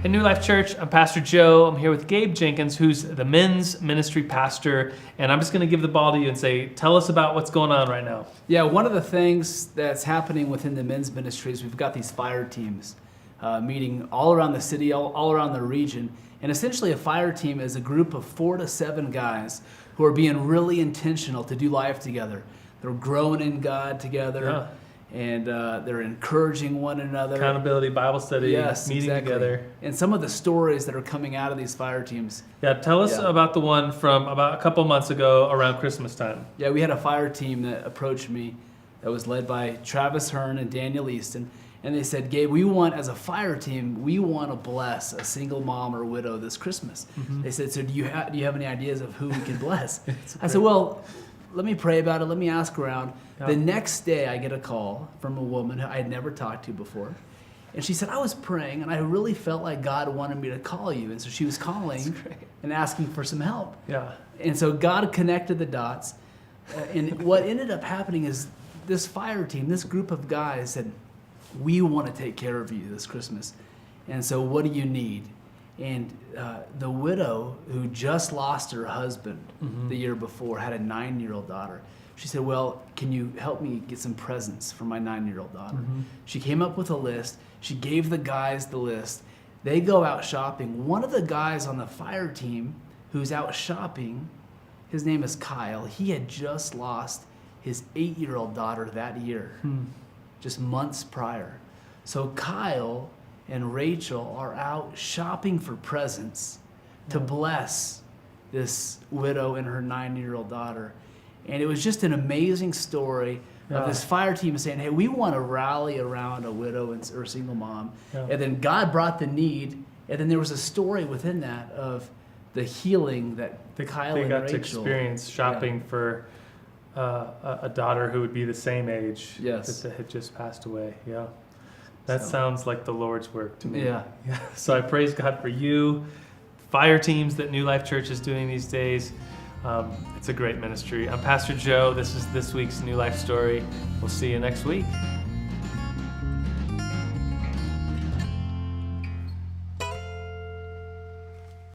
Hey, New Life Church, I'm Pastor Joe. I'm here with Gabe Jenkins, who's the men's ministry pastor. And I'm just going to give the ball to you and say, tell us about what's going on right now. Yeah, one of the things that's happening within the men's ministry is we've got these fire teams meeting all around the city, all around the region. And essentially a fire team is a group of 4 to 7 guys who are being really intentional to do life together. They're growing in God together. And they're encouraging one another. Accountability, Bible study, meeting together. And some of the stories that are coming out of these fire teams. Yeah, tell us about the one from about a couple months ago around Christmas time. Yeah, we had a fire team that approached me that was led by Travis Hearn and Daniel Easton. And they said, Gabe, as a fire team, we want to bless a single mom or widow this Christmas. Mm-hmm. They said, so do you have any ideas of who we can bless? I said, well, let me pray about it. Let me ask around. Yeah. The next day, I get a call from a woman who I had never talked to before. And she said, I was praying, and I really felt like God wanted me to call you. And so she was calling and asking for some help. Yeah. And so God connected the dots. And what ended up happening is this fire team, this group of guys said, we want to take care of you this Christmas. And so what do you need? And the widow who just lost her husband the year before had a 9-year-old daughter. She said, well, can you help me get some presents for my 9-year-old daughter? She came up with a list. She gave the guys the list. They go out shopping. One of the guys on the fire team who's out shopping, his name is Kyle. He had just lost his 8-year-old daughter that year, just months prior. So Kyle and Rachel are out shopping for presents to bless this widow and her 9-year-old daughter. And it was just an amazing story of this fire team saying, hey, we want to rally around a widow or a single mom. Yeah. And then God brought the need. And then there was a story within that of the healing that Kyle and Rachel. They got to experience shopping for a daughter who would be the same age that had just passed away. Yeah. That sounds like the Lord's work to me. Yeah. So I praise God for you, fire teams that New Life Church is doing these days. It's a great ministry. I'm Pastor Joe. This is this week's New Life Story. We'll see you next week.